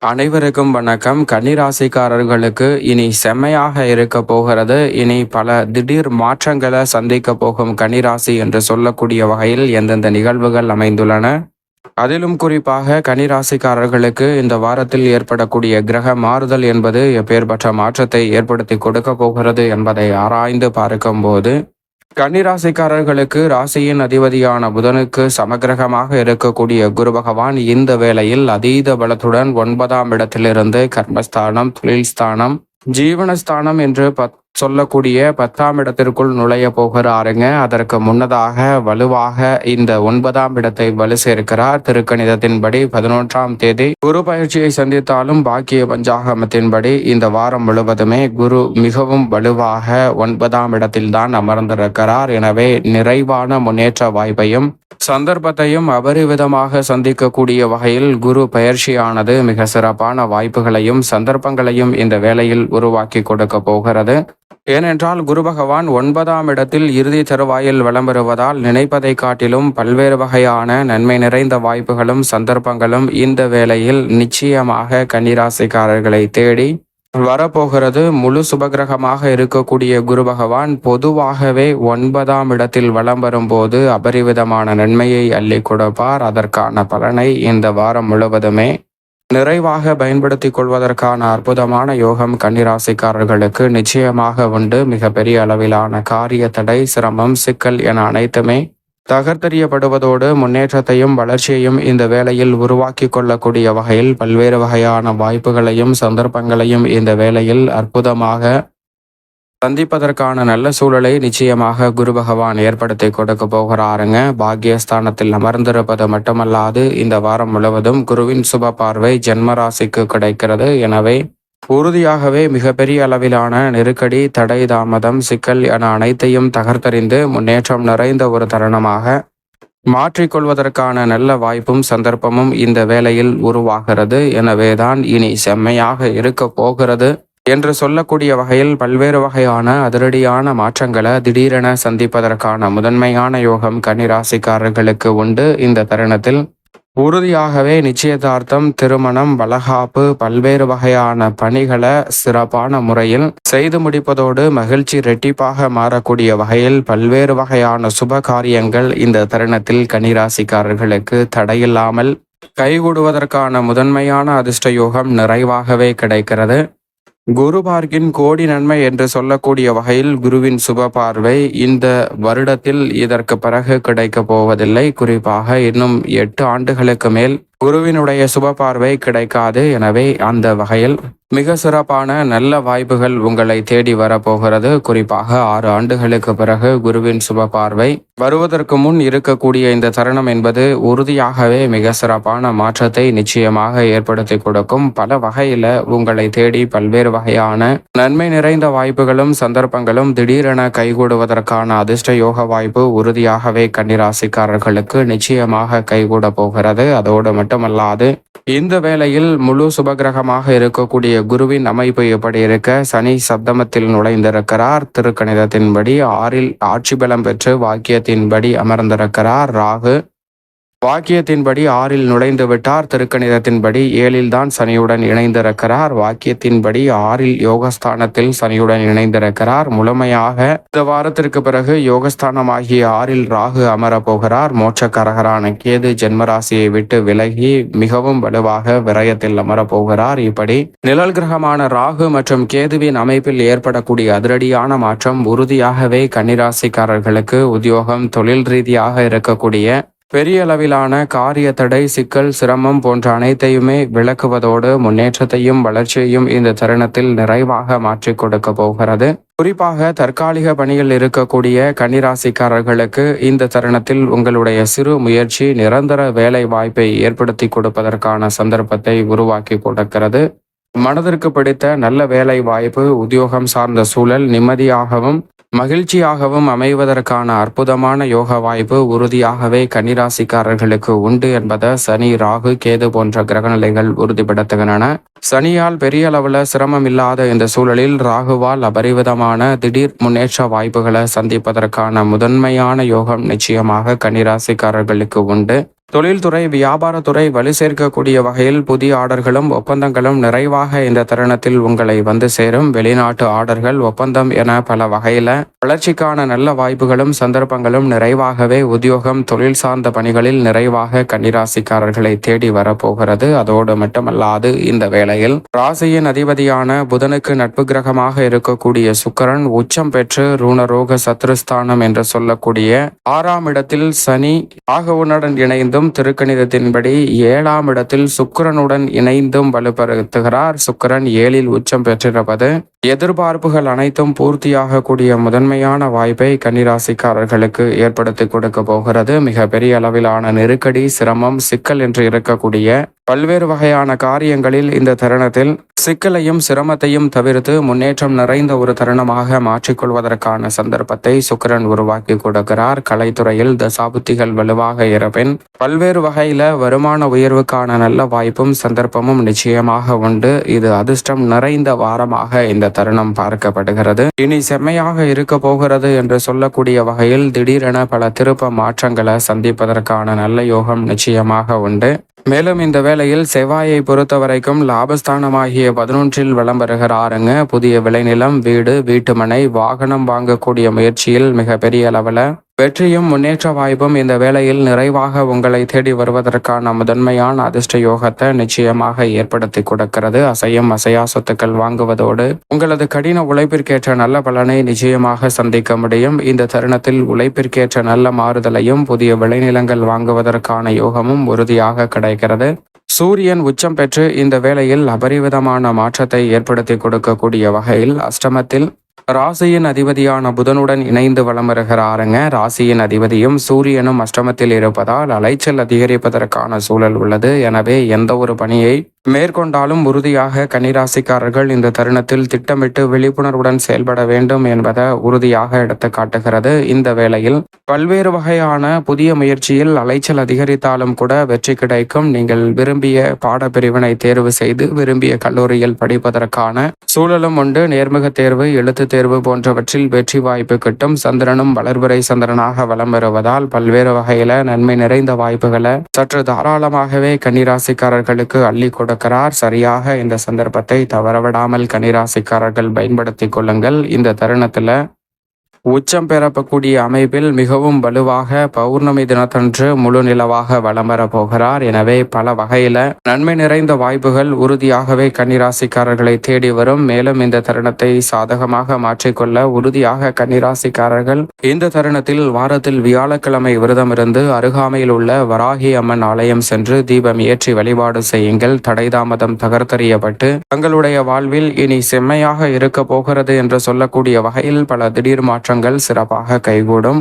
அனைவருக்கும் வணக்கம். கன்னிராசிக்காரர்களுக்கு இனி செம்மையாக இருக்க போகிறது. இனி பல திடீர் மாற்றங்களை சந்திக்க போகும் கன்னிராசி என்று சொல்லக்கூடிய வகையில் எந்தெந்த நிகழ்வுகள் அமைந்துள்ளன, அதிலும் குறிப்பாக கன்னிராசிக்காரர்களுக்கு இந்த வாரத்தில் ஏற்படக்கூடிய கிரக மாறுதல் என்பது எப்பேற்பட்ட மாற்றத்தை ஏற்படுத்தி கொடுக்க போகிறது என்பதை ஆராய்ந்து பார்க்கும்போது, கன்னிராசிக்காரர்களுக்கு ராசியின் அதிபதியான புதனுக்கு சமகிரகமாக இருக்கக்கூடிய குரு பகவான் இந்த வேளையில் அதீத பலத்துடன் 9ஆம் இடத்திலிருந்து கர்மஸ்தானம், தொழில் ஸ்தானம், ஜீவனஸ்தானம் என்று சொல்லக்கூடிய 10ஆம் இடத்திற்குள் நுழைய போகிறாருங்க. அதற்கு முன்னதாக வலுவாக இந்த 9ஆம் இடத்தை வலு சேர்க்கிறார். திருக்கணிதத்தின்படி 11ஆம் தேதி குரு பயிற்சியை சந்தித்தாலும் பாக்கிய பஞ்சாகமத்தின்படி இந்த வாரம் முழுவதுமே குரு மிகவும் வலுவாக 9ஆம் இடத்தில்தான் அமர்ந்திருக்கிறார். எனவே நிறைவான முன்னேற்ற வாய்ப்பையும் சந்தர்ப்பத்தையும் அபரிவிதமாக சந்திக்கக்கூடிய வகையில் குரு பயிற்சியானது மிக சிறப்பான வாய்ப்புகளையும் சந்தர்ப்பங்களையும் இந்த வேளையில் உருவாக்கி கொடுக்க போகிறது. ஏனென்றால் குரு பகவான் 9ஆம் இடத்தில் இறுதி தருவாயில் வலம் வருவதால் நினைப்பதை காட்டிலும் பல்வேறு வகையான நன்மை நிறைந்த வாய்ப்புகளும் சந்தர்ப்பங்களும் இந்த வேளையில் நிச்சயமாக கன்னிராசிக்காரர்களை தேடி வரப்போகிறது. முழு சுபகிரகமாக இருக்கக்கூடிய குரு பகவான் பொதுவாகவே 9ஆம் இடத்தில் வலம் வரும்போது அபரிவிதமான நன்மையை அள்ளி கொடுப்பார். அதற்கான பலனை இந்த வாரம் முழுவதுமே நிறைவாக பயன்படுத்தி கொள்வதற்கான அற்புதமான யோகம் கன்னிராசிக்காரர்களுக்கு நிச்சயமாக உண்டு. மிகப்பெரிய அளவிலான காரிய தடை, சிரமம், சிக்கல் என அனைத்துமே தகர்த்தெறியப்படுவதோடு முன்னேற்றத்தையும் வளர்ச்சியையும் இந்த வேளையில் உருவாக்கி கொள்ளக்கூடிய வகையில் பல்வேறு வகையான வாய்ப்புகளையும் சந்தர்ப்பங்களையும் இந்த வேளையில் அற்புதமாக சந்திப்பதற்கான நல்ல சூழலை நிச்சயமாக குரு பகவான் ஏற்படுத்தி கொடுக்க போகிறாருங்க. பாக்கியஸ்தானத்தில் அமர்ந்திருப்பது மட்டுமல்லாது இந்த வாரம் முழுவதும் குருவின் சுப பார்வை ஜென்மராசிக்கு கிடைக்கிறது. எனவே உறுதியாகவே மிகப்பெரிய அளவிலான நெருக்கடி, தடை, தாமதம், சிக்கல் என அனைத்தையும் தகர்த்தறிந்து முன்னேற்றம் நிறைந்த ஒரு தருணமாக மாற்றிக்கொள்வதற்கான நல்ல வாய்ப்பும் சந்தர்ப்பமும் இந்த வேளையில் உருவாகிறது. எனவேதான் இனி செம்மையாக இருக்க போகிறது என்று சொல்லக்கூடிய வகையில் பல்வேறு வகையான அதிரடியான மாற்றங்களை திடீரென சந்திப்பதற்கான முதன்மையான யோகம் கன்னிராசிக்காரர்களுக்கு உண்டு. இந்த தருணத்தில் உறுதியாகவே நிச்சயதார்த்தம், திருமணம், வளகாப்பு, பல்வேறு வகையான பணிகளை சிறப்பான முறையில் செய்து முடிப்பதோடு மகிழ்ச்சி ரெட்டிப்பாக மாறக்கூடிய வகையில் பல்வேறு வகையான சுப காரியங்கள் இந்த தருணத்தில் கன்னிராசிக்காரர்களுக்கு தடையில்லாமல் கைகூடுவதற்கான முதன்மையான அதிர்ஷ்ட யோகம் நிறைவாகவே கிடைக்கிறது. குரு பார்க்கின் கோடி நன்மை என்று சொல்லக்கூடிய வகையில் குருவின் சுப பார்வை இந்த வருடத்தில் இதற்கு பிறகு கிடைக்க போவதில்லை. குறிப்பாக இன்னும் 8 ஆண்டுகளுக்கு மேல் குருவினுடைய சுப பார்வை கிடைக்காது. எனவே அந்த வகையில் மிக சிறப்பான நல்ல வாய்ப்புகள் உங்களை தேடி வரப்போகிறது. குறிப்பாக 6 ஆண்டுகளுக்கு பிறகு குருவின் சுப பார்வை வருவதற்கு முன் இருக்கக்கூடிய இந்த தருணம் என்பது உறுதியாகவே மிக சிறப்பான மாற்றத்தை நிச்சயமாக ஏற்படுத்தி கொடுக்கும். பல வகையில உங்களை தேடி பல்வேறு வகையான நன்மை நிறைந்த வாய்ப்புகளும் சந்தர்ப்பங்களும் திடீரென கைகூடுவதற்கான அதிர்ஷ்ட யோக வாய்ப்பு உறுதியாகவே கன்னிராசிக்காரர்களுக்கு நிச்சயமாக கைகூட போகிறது. அதோடு மட்டுமல்லாது இந்த வேளையில் முழு சுபகிரகமாக இருக்கக்கூடிய குருவின் அமைப்பு எப்படி இருக்க, சனி சப்தமத்தில் நுழைந்திருக்கிறார். திருக்கணிதத்தின்படி 6இல் ஆட்சி பலம் பெற்று வாக்கியத்தின்படி அமர்ந்திருக்கிறார். ராகு வாக்கியத்தின்படி 6இல் நுழைந்து விட்டார். திருக்கணிதத்தின்படி 7இல் தான் சனியுடன் இணைந்திருக்கிறார். வாக்கியத்தின்படி 6இல் யோகஸ்தானத்தில் சனியுடன் இணைந்திருக்கிறார். முழுமையாக இந்த வாரத்திற்கு பிறகு யோகஸ்தானமாகிய 6இல் ராகு அமரப்போகிறார். மோட்சக்காரகரான கேது ஜென்மராசியை விட்டு விலகி மிகவும் வலுவாக விரயத்தில் அமரப்போகிறார். இப்படி நிழல் கிரகமான ராகு மற்றும் கேதுவின் அமைப்பில் ஏற்படக்கூடிய அதிரடியான மாற்றம் உறுதியாகவே கன்னிராசிக்காரர்களுக்கு உத்தியோகம், தொழில் ரீதியாக இருக்கக்கூடிய பெரிய அளவிலான காரிய தடை, சிக்கல், சிரமம் போன்ற அனைத்தையுமே விளக்குவதோடு முன்னேற்றத்தையும் வளர்ச்சியையும் இந்த தருணத்தில் நிறைவாக மாற்றிக் கொடுக்க போகிறது. குறிப்பாக தற்காலிக பணியில் இருக்கக்கூடிய கன்னிராசிக்காரர்களுக்கு இந்த தருணத்தில் உங்களுடைய சிறு முயற்சி நிரந்தர வேலை வாய்ப்பை ஏற்படுத்தி கொடுப்பதற்கான சந்தர்ப்பத்தை உருவாக்கி கொடுக்கிறது. மனதிற்கு பிடித்த நல்ல வேலை வாய்ப்பு, உத்தியோகம் சார்ந்த சூழல் நிம்மதியாகவும் மகிழ்ச்சியாகவும் அமைவதற்கான அற்புதமான யோக வாய்ப்பு உறுதியாகவே கன்னிராசிக்காரர்களுக்கு உண்டு என்பதை சனி, ராகு, கேது போன்ற கிரகநிலைகள் உறுதிப்படுத்துகின்றன. சனியால் பெரிய அளவில் சிரமம் இல்லாத இந்த சூழலில் ராகுவால் அபரிவிதமான திடீர் முன்னேற்ற வாய்ப்புகளை சந்திப்பதற்கான முதன்மையான யோகம் நிச்சயமாக கன்னிராசிக்காரர்களுக்கு உண்டு. தொழில்துறை வியாபாரத்துறை வலு சேர்க்கக்கூடிய வகையில் புதிய ஆர்டர்களும் ஒப்பந்தங்களும் நிறைவாக இந்த தருணத்தில் உங்களை வந்து சேரும். வெளிநாட்டு ஆர்டர்கள் ஒப்பந்தம் என பல வகையில வளர்ச்சிக்கான நல்ல வாய்ப்புகளும் சந்தர்ப்பங்களும் நிறைவாகவே உத்தியோகம் தொழில் சார்ந்த பணிகளில் நிறைவாக கன்னிராசிக்காரர்களை தேடி வரப்போகிறது. அதோடு மட்டுமல்லாது இந்த வேளையில் ராசியின் அதிபதியான புதனுக்கு நட்பு கிரகமாக இருக்கக்கூடிய சுக்கிரன் உச்சம் பெற்று ருணரோக சத்ருஸ்தானம் என்று சொல்லக்கூடிய 6ஆம் இடத்தில் சனி ராகுவுடன் இணைந்தும் திருக்கணிதத்தின்படி 7ஆம் இடத்தில் சுக்கிரனுடன் இணைந்தும் வலுப்படுத்துகிறார். சுக்கிரன் 7இல் உச்சம் பெற்றிருப்பது எதிர்பார்ப்புகள் அனைத்தும் பூர்த்தியாக கூடிய முதன்மையான வாய்ப்பை கன்னிராசிக்காரர்களுக்கு ஏற்படுத்தி கொடுக்க போகிறது. மிக பெரிய அளவிலான நெருக்கடி, சிரமம், சிக்கல் என்று இருக்கக்கூடிய பல்வேறு வகையான காரியங்களில் இந்த தருணத்தில் சிக்கலையும் சிரமத்தையும் தவிர்த்து முன்னேற்றம் நிறைந்த ஒரு தருணமாக மாற்றிக்கொள்வதற்கான சந்தர்ப்பத்தை சுக்கிரன் உருவாக்கி கொடுக்கிறார். கலைத்துறையில் தசாபுத்திகள் வலுவாக இருப்பின் பல்வேறு வகையில வருமான உயர்வுக்கான நல்ல வாய்ப்பும் சந்தர்ப்பமும் நிச்சயமாக உண்டு. இது அதிர்ஷ்டம் நிறைந்த வாரமாக இந்த தருணம் பார்க்கப்படுகிறது. இனி செம்மையாக இருக்க போகிறது என்று சொல்லக்கூடிய வகையில் திடீரென பல திருப்ப மாற்றங்களை சந்திப்பதற்கான நல்ல யோகம் நிச்சயமாக உண்டு. மேலும் இந்த வேளையில் செவ்வாயை பொறுத்த வரைக்கும் லாபஸ்தானமாகிய 11இல் வலம் வருகிறாருங்க. புதிய விளைநிலம், வீடு, வீட்டுமனை, வாகனம் வாங்கக்கூடிய முயற்சியில் மிக பெரிய அளவில் வெற்றியும் முன்னேற்ற வாய்ப்பும் இந்த வேளையில் நிறைவாக உங்களை தேடி வருவதற்கான முதன்மையான அதிர்ஷ்ட யோகத்தை நிச்சயமாக ஏற்படுத்தி கொடுக்கிறது. அசையும் அசையா சொத்துக்கள் வாங்குவதோடு உங்களது கடின உழைப்பிற்கேற்ற நல்ல பலனை நிச்சயமாக சந்திக்க முடியும். இந்த தருணத்தில் உழைப்பிற்கேற்ற நல்ல மாறுதலையும் புதிய விளைநிலங்கள் வாங்குவதற்கான யோகமும் உறுதியாக கிடைக்கிறது. சூரியன் உச்சம் பெற்று இந்த வேளையில் அபரிவிதமான மாற்றத்தை ஏற்படுத்தி கொடுக்கக்கூடிய வகையில் அஷ்டமத்தில் ராசியின் அதிபதியான புதனுடன் இணைந்து வலம் வருகிறாருங்க. ராசியின் அதிபதியும் சூரியனும் அஷ்டமத்தில் இருப்பதால் அலைச்சல் அதிகரிப்பதற்கான சூழல் உள்ளது. எனவே எந்த ஒரு பணியை மேற்கொண்டாலும் உறுதியாக கன்னிராசிக்காரர்கள் இந்த தருணத்தில் திட்டமிட்டு விழிப்புணர்வுடன் செயல்பட வேண்டும் என்பதை உறுதியாக எடுத்து காட்டுகிறது. இந்த வேளையில் பல்வேறு வகையான புதிய முயற்சியில் அலைச்சல் அதிகரித்தாலும் கூட வெற்றி கிடைக்கும். நீங்கள் விரும்பிய பாடப்பிரிவினை தேர்வு செய்து விரும்பிய கல்லூரியில் படிப்பதற்கான சூழலும் உண்டு. நேர்முக தேர்வு, எழுத்து தேர்வு போன்றவற்றில் வெற்றி வாய்ப்பு கிட்டும். சந்திரனும் வளர்பிறை சந்திரனாக வலம் வருவதால் பல்வேறு வகையில நன்மை நிறைந்த வாய்ப்புகளை சற்று தாராளமாகவே கன்னிராசிக்காரர்களுக்கு அள்ளி கொடுக்கிறார். சரியாக இந்த சந்தர்ப்பத்தை தவறவிடாமல் கன்னிராசிக்காரர்கள் பயன்படுத்திக் கொள்ளுங்கள். இந்த தருணத்துல உச்சம் பெறக்கூடிய அமைப்பில் மிகவும் வலுவாக பௌர்ணமி தினத்தன்று முழு நிலவாக வலம் வர போகிறார். எனவே பல வகையில நன்மை நிறைந்த வாய்ப்புகள் உறுதியாகவே கன்னிராசிக்காரர்களை தேடி வரும். மேலும் இந்த தருணத்தை சாதகமாக மாற்றிக்கொள்ள உறுதியாக கன்னிராசிக்காரர்கள் இந்த தருணத்தில் வாரத்தில் வியாழக்கிழமை விரதம் இருந்து அருகாமையில் உள்ள வராகி அம்மன் ஆலயம் சென்று தீபம் ஏற்றி வழிபாடு செய்யுங்கள். தடைதாமதம் தகர்த்தெறியப்பட்டு தங்களுடைய வாழ்வில் இனி செம்மையாக இருக்க போகிறது என்று சொல்லக்கூடிய வகையில் பல திடீர் மாற்றங்கள் சிறப்பாக கைகூடும்.